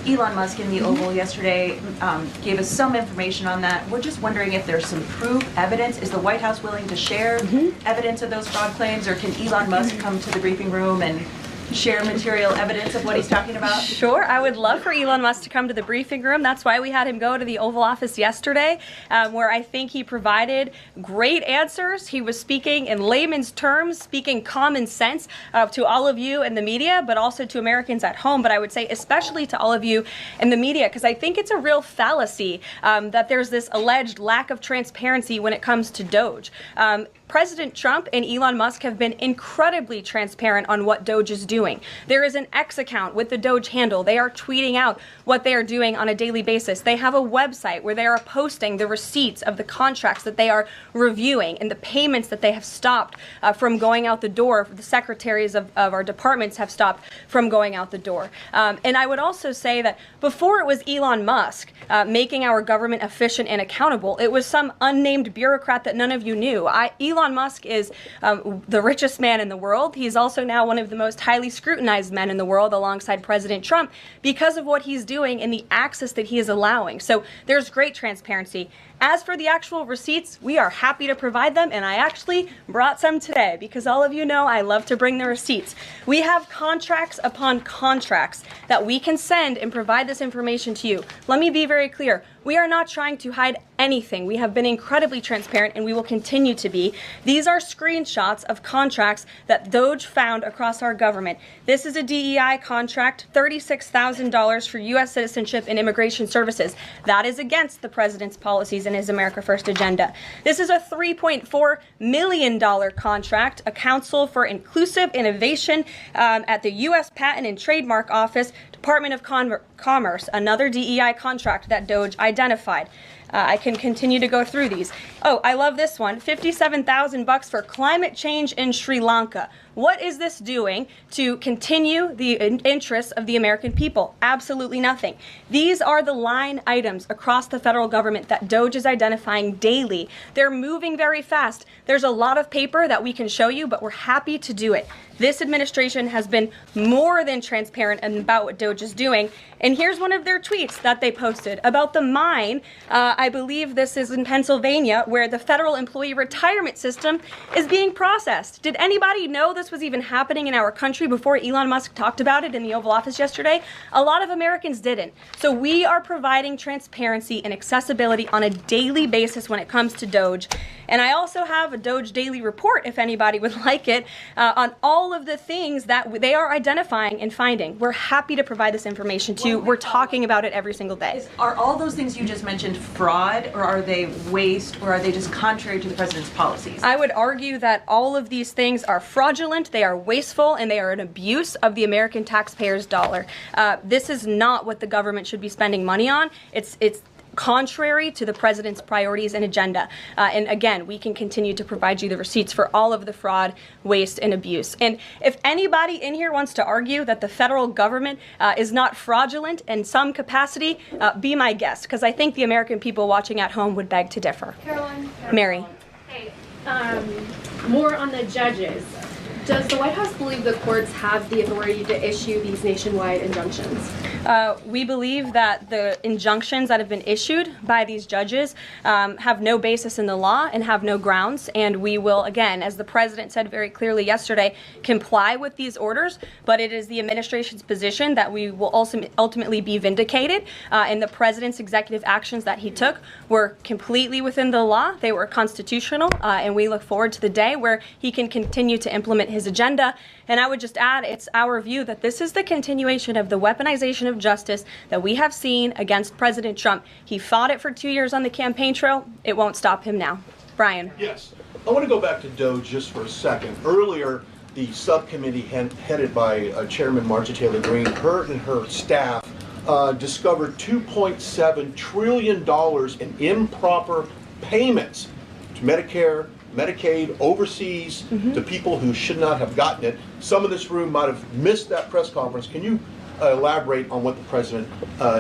Elon Musk in the Oval yesterday gave us some information on that. We're just wondering if there's some proof, evidence. Is the White House willing to share evidence of those fraud claims, or can Elon Musk come to the briefing room and share material evidence of what he's talking about? Sure, I would love for Elon Musk to come to the briefing room. That's why we had him go to the Oval Office yesterday, where I think he provided great answers. He was speaking in layman's terms, speaking common sense to all of you in the media, but also to Americans at home. But I would say especially to all of you in the media, because I think it's a real fallacy that there's this alleged lack of transparency when it comes to Doge. President Trump and Elon Musk have been incredibly transparent on what Doge is doing. There is an X account with the Doge handle. They are tweeting out what they are doing on a daily basis. They have a website where they are posting the receipts of the contracts that they are reviewing and the payments that they have stopped from going out the door. The secretaries of our departments have stopped from going out the door. And I would also say that before it was Elon Musk making our government efficient and accountable, it was some unnamed bureaucrat that none of you knew. Elon Musk is the richest man in the world. He's also now one of the most highly scrutinized men in the world alongside President Trump because of what he's doing and the access that he is allowing. So there's great transparency. As for the actual receipts, we are happy to provide them, and I actually brought some today because all of you know I love to bring the receipts. We have contracts upon contracts that we can send and provide this information to you. Let me be very clear. We are not trying to hide anything. We have been incredibly transparent, and we will continue to be. These are screenshots of contracts that Doge found across our government. This is a DEI contract, $36,000 for U.S. citizenship and immigration services. That is against the president's policies and his America First agenda. This is a $3.4 million contract, a Council for Inclusive Innovation at the U.S. Patent and Trademark Office, Department of Commerce, another DEI contract that Doge identified. I can continue to go through these. Oh, I love this one. $57,000 for climate change in Sri Lanka. What is this doing to continue the interests of the American people? Absolutely nothing. These are the line items across the federal government that Doge is identifying daily. They're moving very fast. There's a lot of paper that we can show you, but we're happy to do it. This administration has been more than transparent about what Doge is doing. And here's one of their tweets that they posted about the mine. I believe this is in Pennsylvania, where the federal employee retirement system is being processed. Did anybody know this was even happening in our country before Elon Musk talked about it in the Oval Office yesterday? A lot of Americans didn't. So we are providing transparency and accessibility on a daily basis when it comes to Doge. And I also have a Doge daily report, if anybody would like it, on all of the things that they are identifying and finding. We're happy to provide this information to you. We're talking about it every single day. Are all those things you just mentioned fraud, or are they waste, or are they just contrary to the president's policies? I would argue that all of these things are fraudulent, they are wasteful, and they are an abuse of the American taxpayer's dollar. This is not what the government should be spending money on. It's contrary to the president's priorities and agenda. And again, we can continue to provide you the receipts for all of the fraud, waste, and abuse. And if anybody in here wants to argue that the federal government is not fraudulent in some capacity, be my guest, because I think the American people watching at home would beg to differ. Caroline. Mary. Hey, more on the judges. Does the White House believe the courts have the authority to issue these nationwide injunctions? We believe that the injunctions that have been issued by these judges have no basis in the law and have no grounds, and we will, again, as the president said very clearly yesterday, comply with these orders, but it is the administration's position that we will ultimately be vindicated, and the president's executive actions that he took were completely within the law, they were constitutional, and we look forward to the day where he can continue to implement his agenda. And I would just add, it's our view that this is the continuation of the weaponization of justice that we have seen against President Trump. He fought it for 2 years on the campaign trail. It won't stop him now. Brian. Yes. I want to go back to Doge just for a second. Earlier, the subcommittee headed by Chairman Marjorie Taylor Greene, her and her staff discovered $2.7 trillion in improper payments to Medicare, Medicaid, overseas, to people who should not have gotten it. Some in this room might have missed that press conference. Can you elaborate on what the president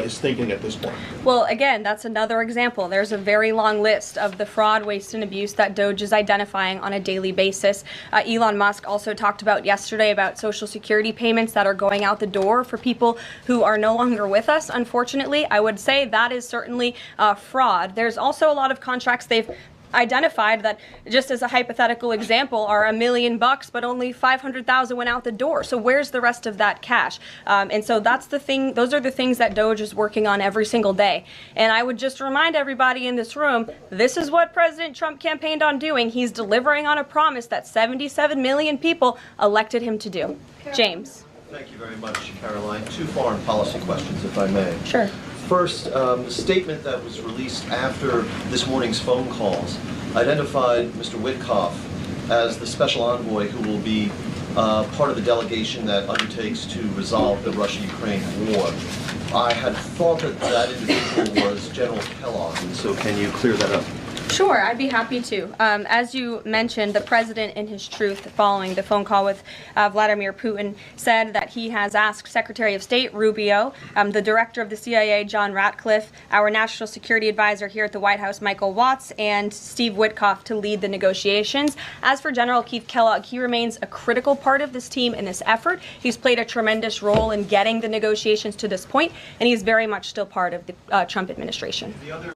is thinking at this point. Well, again, that's another example. There's a very long list of the fraud, waste, and abuse that Doge is identifying on a daily basis. Elon Musk also talked about yesterday about Social Security payments that are going out the door for people who are no longer with us, unfortunately. I would say that is certainly fraud. There's also a lot of contracts they've identified that, just as a hypothetical example, are $1 million, but only 500,000 went out the door. So where's the rest of that cash? And so that's the thing. Those are the things that Doge is working on every single day. And I would just remind everybody in this room, this is what President Trump campaigned on doing. He's delivering on a promise that 77 million people elected him to do. James. Thank you very much, Caroline. Two foreign policy questions, if I may. Sure. First, the statement that was released after this morning's phone calls identified Mr. Witkoff as the special envoy who will be part of the delegation that undertakes to resolve the Russia-Ukraine war. I had thought that that individual was General Kellogg, and so can you clear that up? Sure, I'd be happy to. As you mentioned, the president, in his truth, following the phone call with Vladimir Putin, said that he has asked Secretary of State Rubio, the director of the CIA, John Ratcliffe, our national security advisor here at the White House, Michael Watts, and Steve Witkoff to lead the negotiations. As for General Keith Kellogg, he remains a critical part of this team in this effort. He's played a tremendous role in getting the negotiations to this point, and he's very much still part of the Trump administration.